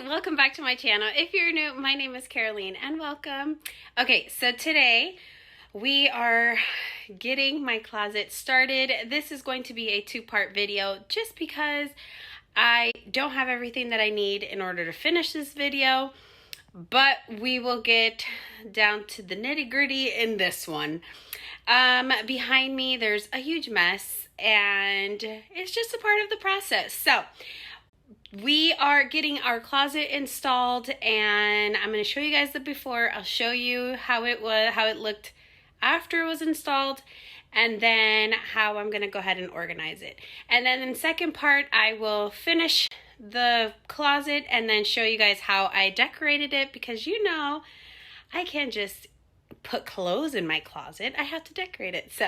welcome back to my channel. If you're new, my name is Caroline and welcome. Okay, so today we are getting my closet started. This is going to be a two-part video just because I don't have everything that I need in order to finish this video, but we will get down to the nitty-gritty in this one. Behind me there's a huge mess and it's just a part of the process. So we are getting our closet installed and I'm going to show you guys the before. I'll show you how it looked after it was installed, and then how I'm going to go ahead and organize it. And then in the second part, I will finish the closet and then show you guys how I decorated it, because you know, I can't just put clothes in my closet. I have to decorate it. So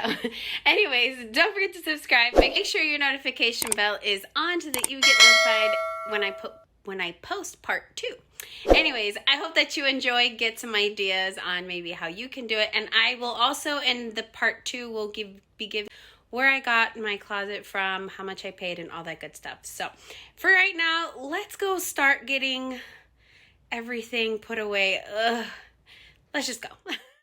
anyways, don't forget to subscribe. Make sure your notification bell is on so that you get notified when I post part 2. Anyways, I hope that you enjoy, get some ideas on maybe how you can do it. And I will also, in the part 2, will be giving where I got my closet from, how much I paid, and all that good stuff. So for right now, let's go start getting everything put away. Let's just go.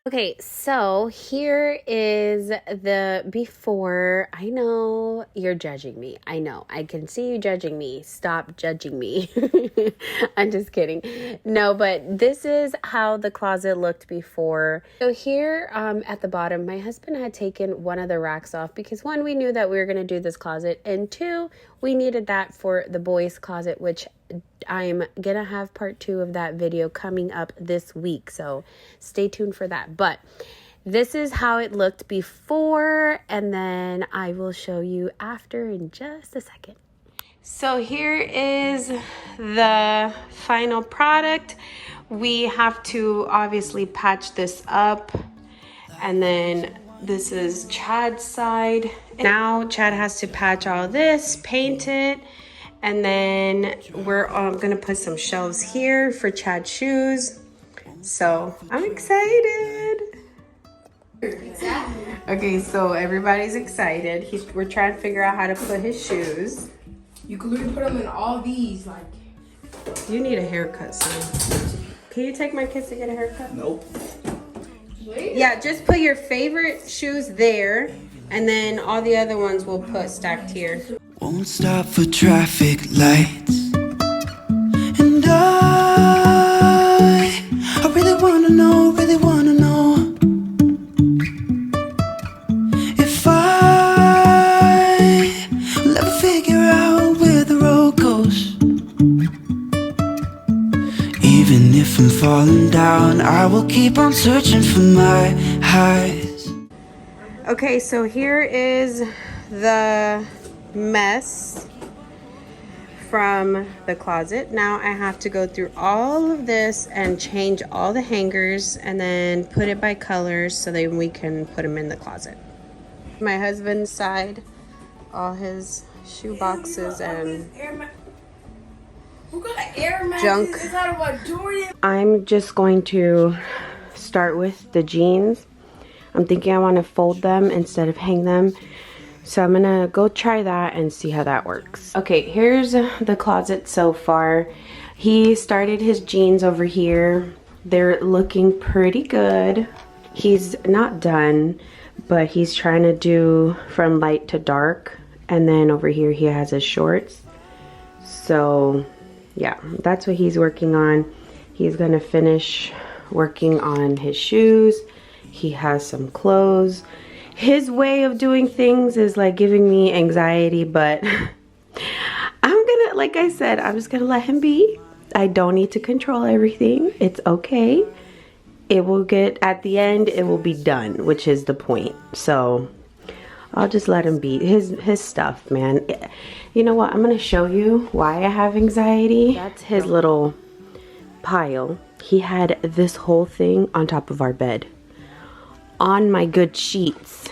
Okay, so here is the before. I know you're judging me. I know. I can see you judging me. Stop judging me. I'm just kidding. No, but this is how the closet looked before. So here at the bottom, my husband had taken one of the racks off because 1, we knew that we were going to do this closet, and 2, we needed that for the boys' closet, which I'm gonna have part 2 of that video coming up this week, so stay tuned for that. But this is how it looked before, and then I will show you after in just a second. So here is the final product. We have to obviously patch this up, and then this is Chad's side. Now Chad has to patch all this, paint it, and then we're gonna put some shelves here for Chad's shoes. So I'm excited. Okay, so everybody's excited. We're trying to figure out how to put his shoes. You can literally put them in all these, like. You need a haircut, son. Can you take my kids to get a haircut? Nope. Wait. Yeah, just put your favorite shoes there, and then all the other ones we'll put stacked here. Won't stop for traffic lights. And I really wanna know, if I will ever figure out where the road goes. Even if I'm falling down, I will keep on searching for my highs. Okay, so here is the mess from the closet. Now I have to go through all of this and change all the hangers and then put it by colors so that we can put them in the closet. My husband's side, all his shoe boxes and junk. I'm just going to start with the jeans. I'm thinking I want to fold them instead of hang them. So I'm gonna go try that and see how that works. Okay, here's the closet so far. He started his jeans over here. They're looking pretty good. He's not done, but he's trying to do from light to dark. And then over here he has his shorts. So yeah, that's what he's working on. He's gonna finish working on his shoes. He has some clothes. His way of doing things is like giving me anxiety, but I'm gonna, like I said, I'm just gonna let him be. I don't need to control everything. It's okay. It will get, at the end, it will be done, which is the point. So I'll just let him be. His stuff, man. You know what? I'm gonna show you why I have anxiety. That's his little pile. He had this whole thing on top of our bed, on my good sheets,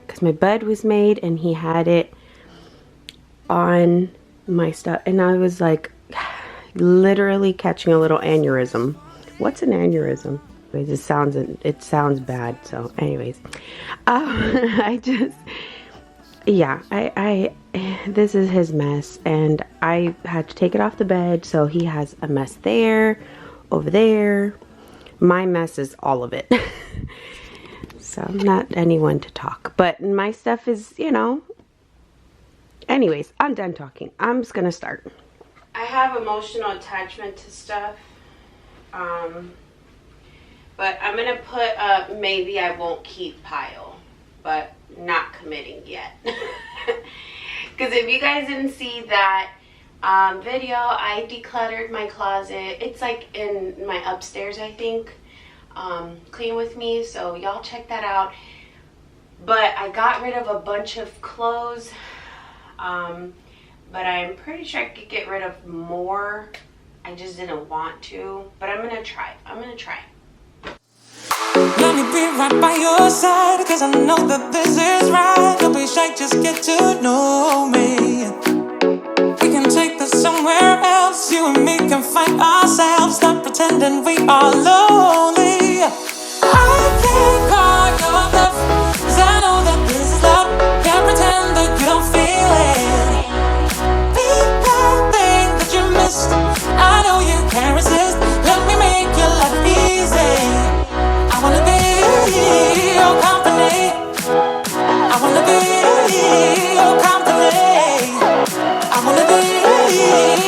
because my bed was made and he had it on my stuff, and I was like literally catching a little aneurysm. What's an aneurysm? It sounds bad. So anyways, I this is his mess, and I had to take it off the bed, so he has a mess there, over there. My mess is all of it. So I'm not anyone to talk, but my stuff is, you know. Anyways, I'm done talking. I'm just gonna start. I have emotional attachment to stuff, but I'm gonna put a maybe I won't keep pile, but not committing yet. Because if you guys didn't see that video, I decluttered my closet. It's like in my upstairs, I think. Clean with me, so y'all check that out. But I got rid of a bunch of clothes, but I'm pretty sure I could get rid of more. I just didn't want to, but I'm gonna try. Let me be right by your side, cause I know that this is right. Don't be shy, just get to know me. We can take this somewhere else. You and me can find ourselves. Stop pretending we are lonely. I can't call your bluff, cause I know that this is love. Can't pretend that you don't feel it. Be that thing that you missed. I know you can't resist. Let me make your life easy. I wanna be your company. I wanna be your company. I wanna be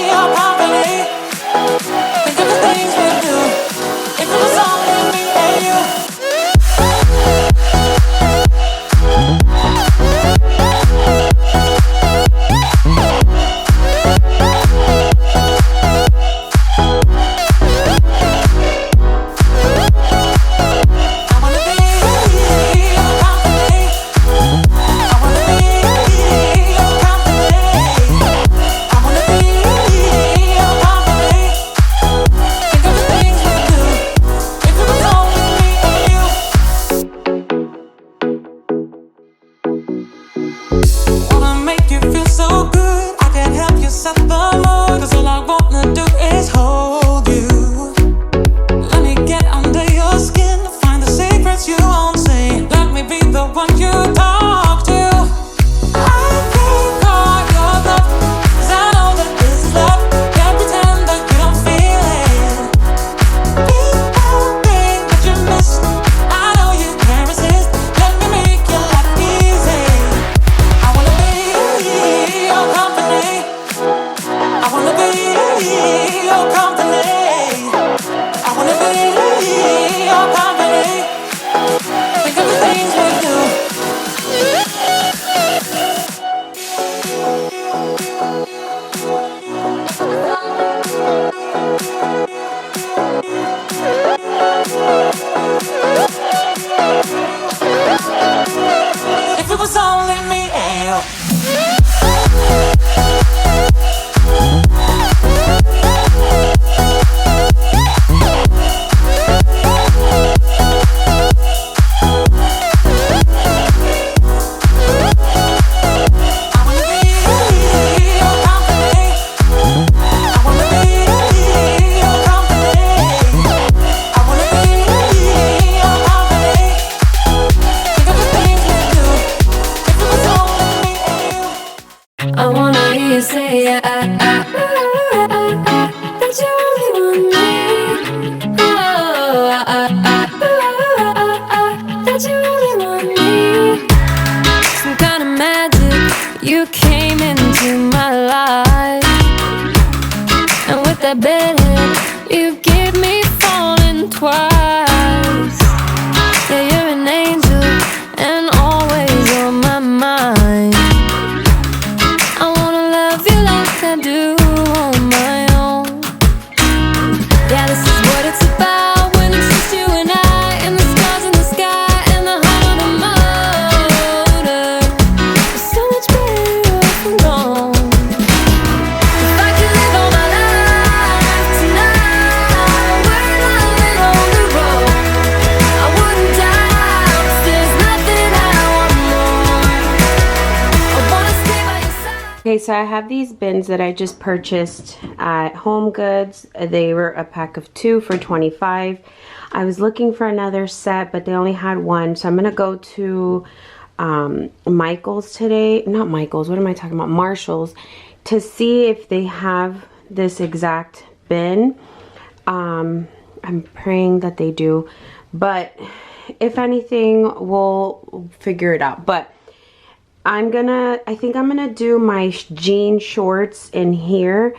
your company. Think of the things we do. If it was only me and you. If it was only me and you. Okay, so I have these bins that I just purchased at Home Goods. They were a pack of 2 for $25. I was looking for another set, but they only had one, so I'm gonna go to Michael's today. Not Michael's, what am I talking about? Marshall's, to see if they have this exact bin. I'm praying that they do, but if anything, we'll figure it out. But I think I'm gonna do my jean shorts in here.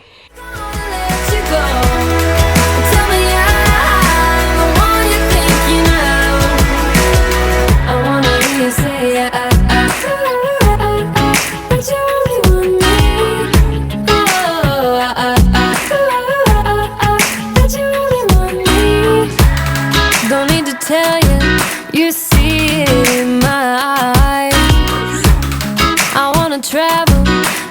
Tell you, you see it in my eyes. I wanna travel,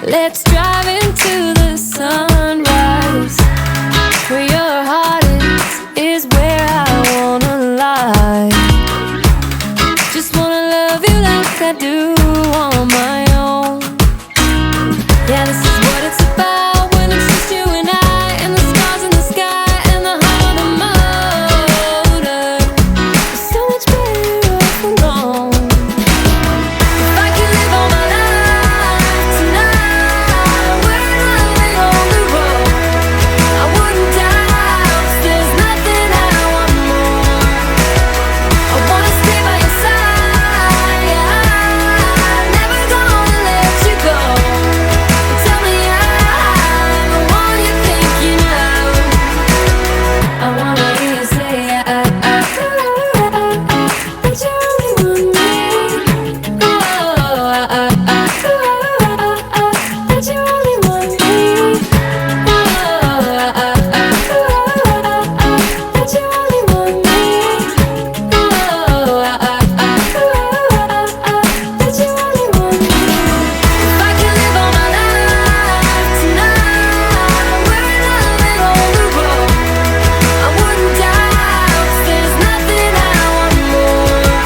let's drive into the sunrise. Where your heart is where I wanna lie. Just wanna love you like I do on my own. Yeah, this is what it's about when it's just you and I, and the stars in the sky and the heart of the motor. So much better off alone. If I could live all my life tonight, we're living on the road. I wouldn't die, 'cause there's nothing I want more. I wanna stay by your side, yeah, never gonna let you go. Tell me I'm the one you think you know. I wanna hear you say that you only want me. Oh, that you only want me. Oh, that you only want me. Oh, that you only want me. If I could live all my life tonight, we're living on the road. I wouldn't die, 'cause there's nothing I want more.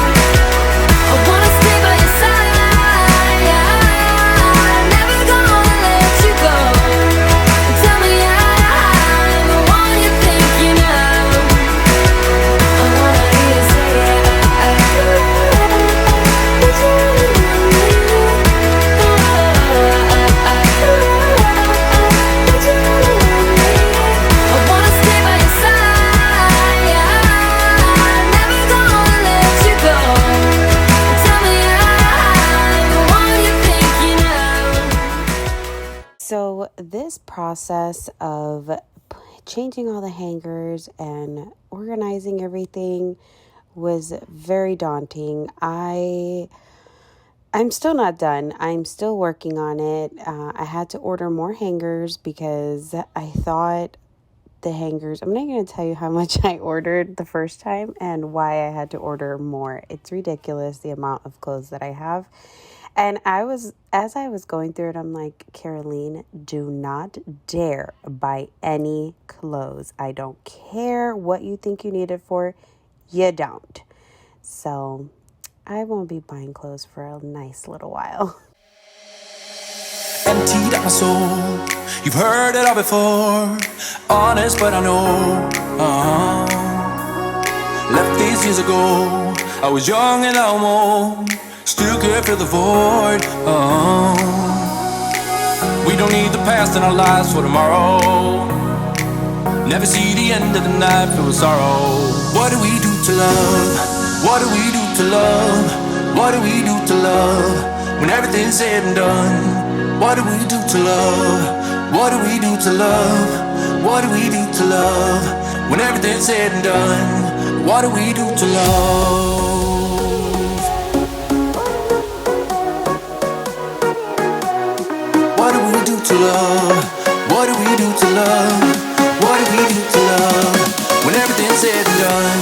I wanna stay by your side, yeah, never gonna let you go. Tell me I'm the one you think you know. I wanna hear you say that you only want me. That you only want me. I wanna stay by your side, yeah, never gonna let you go. Tell me I'm the one you think you know. So this process of changing all the hangers and organizing everything was very daunting. I'm still not done. I'm still working on it. I had to order more hangers because I thought the hangers, I'm not going to tell you how much I ordered the first time and why I had to order more. It's ridiculous, the amount of clothes that I have. And as I was going through it, I'm like, Caroline, do not dare buy any clothes. I don't care what you think you need it for. You don't. So I won't be buying clothes for a nice little while. Emptied out my soul. You've heard it all before. Honest, but I know. Left these years ago. I was young and almost still could fill the void. We don't need the past in our lives for tomorrow. Never see the end of the night filled with sorrow. What do we do to love? What do we do to love? What do we do to love? When everything's said and done. What do we do to love? What do we do to love? What do we do to love? When everything's said and done. What do we do to love? What do we do to love? What do we do to love? What do we do to love? When everything's said and done.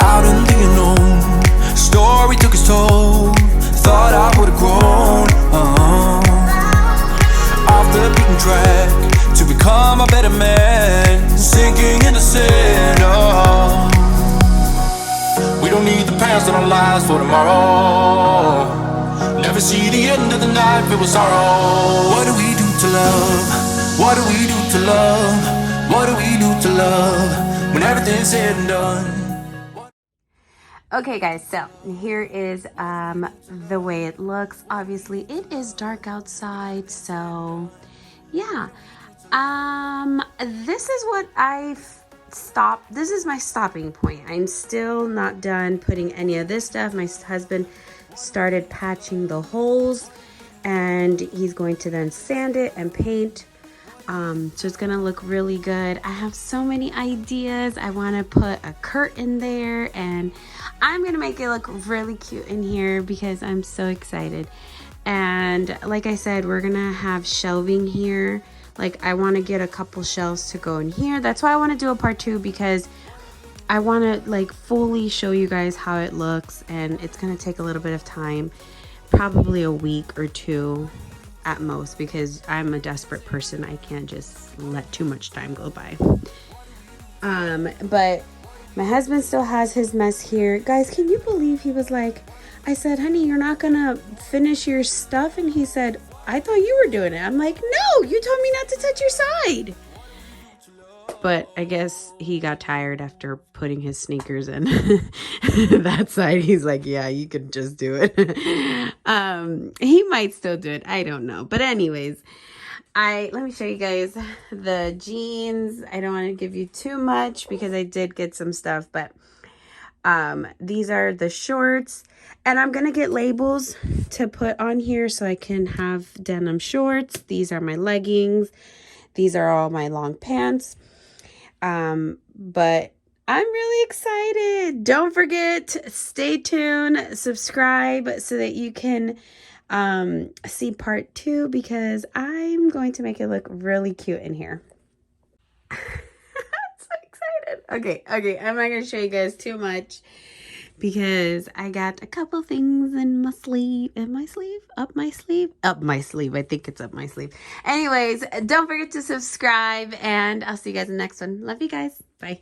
Out in the unknown, story took its toll. Thought I would've grown off the beaten track to become a better man, sinking into sin. We don't need plans that don't last for tomorrow. Never see the end of the night filled with sorrow. What do we do to love? What do we do to love? What do we do to love when everything's said and done? Okay guys, so here is the way it looks. Obviously it is dark outside, so yeah. This is what this is my stopping point. I'm still not done putting any of this stuff. My husband started patching the holes and he's going to then sand it and paint. So it's gonna look really good. I have so many ideas. I want to put a curtain there and I'm gonna make it look really cute in here because I'm so excited. And like I said, we're gonna have shelving here. Like I want to get a couple shelves to go in here. That's why I want to do a part 2, because I want to like fully show you guys how it looks, and it's gonna take a little bit of time, probably a week or 2 at most, because I'm a desperate person. I can't just let too much time go by. But my husband still has his mess here. Guys, can you believe he was like, I said, honey, you're not gonna finish your stuff? And he said, I thought you were doing it. I'm like, no, you told me not to touch your side. But I guess he got tired after putting his sneakers in that side. He's like, yeah, you can just do it. He might still do it. I don't know. But anyways, let me show you guys the jeans. I don't want to give you too much because I did get some stuff, but these are the shorts, and I'm going to get labels to put on here so I can have denim shorts. These are my leggings. These are all my long pants. But I'm really excited. Don't forget, stay tuned, subscribe so that you can see part 2, because I'm going to make it look really cute in here. I'm so excited. Okay, I'm not gonna show you guys too much because I got a couple things in my sleeve. Up my sleeve. I think it's up my sleeve. Anyways, don't forget to subscribe, and I'll see you guys in the next one. Love you guys. Bye.